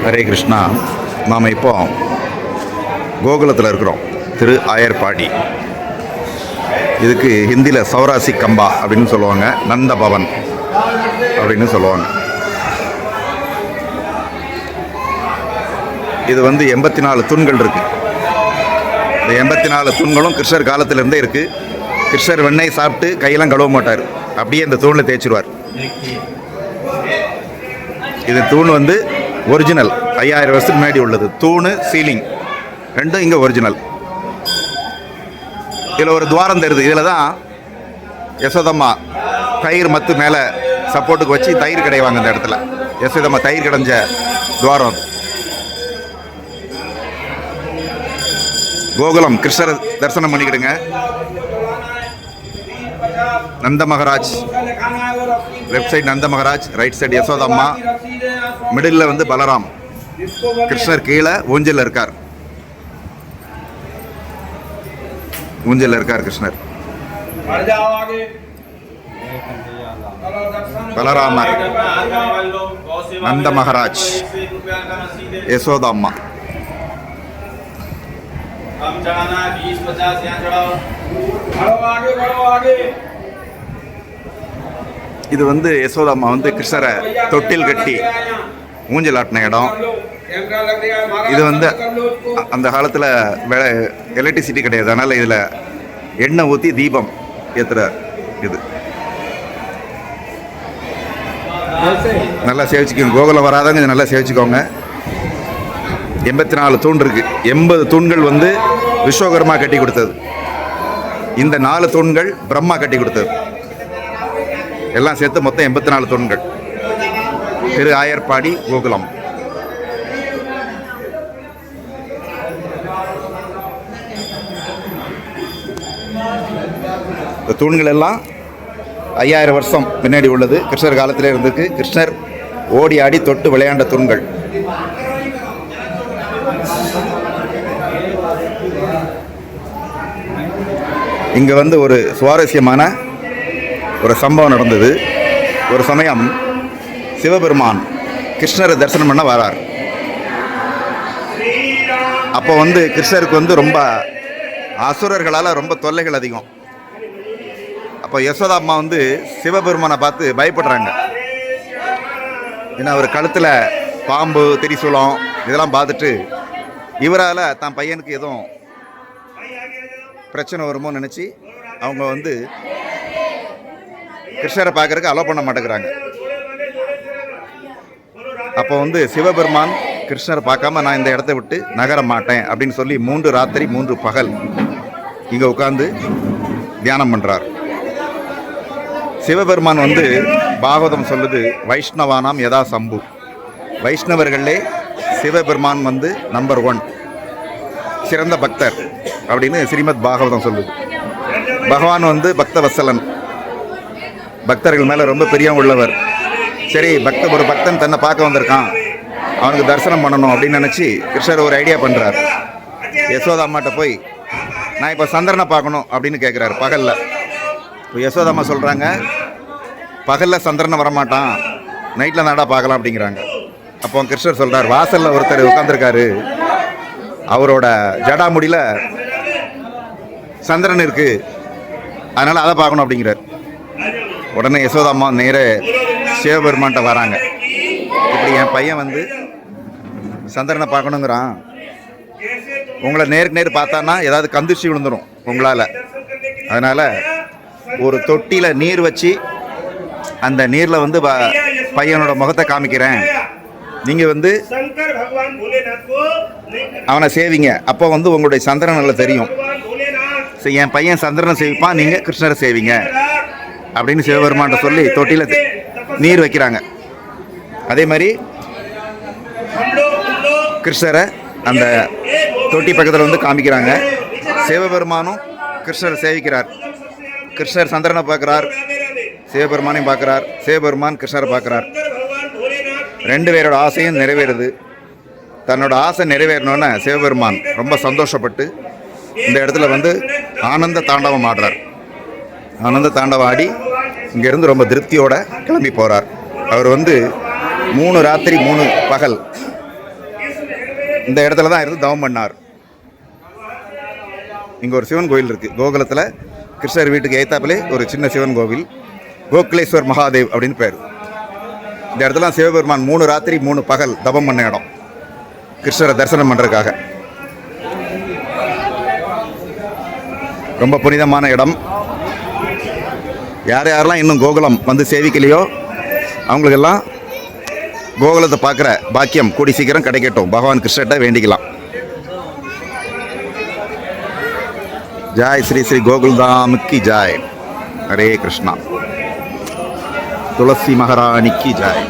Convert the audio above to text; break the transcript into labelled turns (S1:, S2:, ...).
S1: ஹரே கிருஷ்ணா. நாம் இப்போ கோகுலத்தில் இருக்கிறோம், திரு ஆயர்பாடி. இதுக்கு ஹிந்தியில் சௌராசி கம்பா அப்படின்னு சொல்லுவாங்க, நந்த பவன் அப்படின்னு சொல்லுவாங்க. இது 84 தூண்கள் இருக்குது. இந்த 84 தூண்களும் கிருஷ்ணர் காலத்திலேருந்தே இருக்குது. கிருஷ்ணர் வெண்ணெய் சாப்பிட்டு கையெல்லாம் கழுவ மாட்டார், அப்படியே இந்த தூணில் தேய்ச்சிருவார். இது தூண் ஒரிஜினல் 5000 வருஷத்துக்கு முன்னாடி உள்ளது. தூணு சீலிங் ரெண்டும் இங்கே ஒரிஜினல். இதில் ஒரு துவாரம் தெரியுது. இதில் தான் யசோதம்மா தயிர் மத்து மேலே சப்போர்ட்டுக்கு வச்சு தயிர் கிடைவாங்க. இந்த இடத்துல யசோதம்மா தயிர் கிடைஞ்ச துவாரம். கோகுலம் கிருஷ்ணர் தரிசனம் பண்ணிக்கிடுங்க. Nanda Maharaj, left side Nanda Maharaj, right side Yashodamma, middle Balaram. கிருஷ்ணர் கீழே ஊஞ்சல் இருக்கார். ஊஞ்சல் இருக்கார் கிருஷ்ணர். பலராமர், நந்த மகாராஜ், யசோதம்மா. இது யசோதம்மா கிருஷ்ணரை தொட்டில் கட்டி ஊஞ்சல் ஆட்டின இடம். இது அந்த காலத்தில் எலக்ட்ரிசிட்டி கிடையாது, அதனால் இதில் எண்ணெய் ஊற்றி தீபம் ஏற்றுற இது. நல்லா சேவிச்சுக்கோங்க. கோகுலம் வராதவங்க இது நல்லா சேவிச்சுக்கோங்க. 84 தூண் இருக்குது. 80 தூண்கள் விஸ்வகர்மா கட்டி கொடுத்தது. இந்த 4 தூண்கள் பிரம்மா கட்டி கொடுத்தது. எல்லாம் சேர்த்து மொத்தம் 84 தூண்கள். திரு ஆயர்பாடி, கோகுலம். இந்த தூண்கள் எல்லாம் 5000 வருஷம் முன்னாடி உள்ளது. கிருஷ்ணர் காலத்திலே இருந்திருக்கு. கிருஷ்ணர் ஓடி ஆடி தொட்டு விளையாண்ட தூண்கள். இங்கே ஒரு சுவாரஸ்யமான ஒரு சம்பவம் நடந்தது. ஒரு சமயம் சிவபெருமான் கிருஷ்ணரை தரிசனம் பண்ண வரார். அப்போ கிருஷ்ணருக்கு ரொம்ப அசுரர்களால் ரொம்ப தொல்லைகள் அதிகம். அப்போ யசோதாம்மா சிவபெருமானை பார்த்து பயப்படுறாங்க. ஏன்னா அவர் கழுத்தில் பாம்பு, திரிசூலம் இதெல்லாம் பார்த்துட்டு இவரால் தான் பையனுக்கு எதுவும் பிரச்சனை வருமோ நினச்சி அவங்க கிருஷ்ணரை பார்க்கறதுக்கு அலோ பண்ண மாட்டேங்கிறாங்க. அப்போ சிவபெருமான் கிருஷ்ணரை பார்க்காம நான் இந்த இடத்த விட்டு நகர மாட்டேன் அப்படின்னு சொல்லி 3 ராத்திரி 3 பகல் இங்கே உட்காந்து தியானம் பண்ணுறார். சிவபெருமான் பாகவதம் சொல்லுது, வைஷ்ணவானாம் யதா சம்பு. வைஷ்ணவர்களே சிவபெருமான் நம்பர் 1 சிறந்த பக்தர் அப்படின்னு ஸ்ரீமத் பாகவதம் சொல்லுது. பகவான் பக்த வத்சலன், பக்தர்கள் மேலே ரொம்ப பிரியம் உள்ளவர். சரி, ஒரு பக்தன் தன்னை பார்க்க வந்திருக்கான், அவனுக்கு தரிசனம் பண்ணணும் அப்படின்னு நினச்சி கிருஷ்ணர் ஒரு ஐடியா பண்ணுறார். யசோதாம்மாட்ட போய் நான் இப்போ சந்திரனை பார்க்கணும் அப்படின்னு கேட்குறாரு பகலில். இப்போ யசோதாம்மா சொல்கிறாங்க, பகலில் சந்திரனை வரமாட்டான், நைட்டில் நாடா பார்க்கலாம் அப்படிங்கிறாங்க. அப்போ கிருஷ்ணர் சொல்கிறார், வாசலில் ஒருத்தர் உட்காந்துருக்காரு, அவரோட ஜடாமுடியில் சந்திரன் இருக்குது, அதனால் அதை பார்க்கணும் அப்படிங்கிறார். உடனே யசோதாம்மா நேர சிவபெருமான்கிட்ட வராங்க. இப்படி என் பையன் சந்திரனை பார்க்கணுங்கிறான், உங்களை நேருக்கு நேர் பார்த்தான்னா ஏதாவது கந்திர்ச்சி விழுந்துடும் உங்களால். அதனால் ஒரு தொட்டியில் நீர் வச்சு அந்த நீரில் பையனோட முகத்தை காமிக்கிறேன், நீங்கள் அவனை சேவிங்க, அப்போ உங்களுடைய சந்திரன் நல்லா தெரியும். என் பையன் சந்திரனை சேவிப்பான், நீங்கள் கிருஷ்ணரை சேவிங்க அப்படின்னு சிவபெருமான்ட்ட சொல்லி தொட்டியில் நீர் வைக்கிறாங்க. அதே மாதிரி கிருஷ்ணரை அந்த தொட்டி பக்கத்தில் காமிக்கிறாங்க. சிவபெருமானும் கிருஷ்ணரை சேவிக்கிறார். கிருஷ்ணர் சந்திரனை பார்க்குறார், சிவபெருமானையும் பார்க்குறார், சிவபெருமான் கிருஷ்ணரை பார்க்குறார். 2 பேரோட ஆசையும் நிறைவேறுது. தன்னோட ஆசை நிறைவேறணுன்னு சிவபெருமான் ரொம்ப சந்தோஷப்பட்டு இந்த இடத்துல ஆனந்த தாண்டவம் ஆடுறார். ஆனந்த தாண்டவம் ஆடி இங்கேருந்து ரொம்ப திருப்தியோடு கிளம்பி போகிறார். அவர் 3 ராத்திரி 3 பகல் இந்த இடத்துல தான் இருந்து தவம் பண்ணார். இங்கே ஒரு சிவன் கோவில் இருக்குது. கோகுலத்தில் கிருஷ்ணர் வீட்டுக்கு ஏத்தாப்பிலே ஒரு சின்ன சிவன் கோவில், கோகுலேஸ்வர் மகாதேவ் அப்படின்னு பேர். இந்த இடத்துல சிவபெருமான் 3 ராத்திரி 3 பகல் தவம் பண்ண இடம், கிருஷ்ணரை தரிசனம் பண்ணுறதுக்காக. ரொம்ப புனிதமான இடம். யார் யாரெல்லாம் இன்னும் கோகுலம் வந்து சேவிக்கலையோ அவங்களுக்கெல்லாம் கோகுலத்தை பார்க்குற பாக்கியம் கூடி சீக்கிரம் கிடைக்கட்டும். பகவான் கிருஷ்ணர்கிட்ட வேண்டிக்கலாம். ஜாய் ஸ்ரீ ஸ்ரீ கோகுல்தாம் கி ஜாய். ஹரே கிருஷ்ணா. துளசி மகாராணி கி ஜாய்.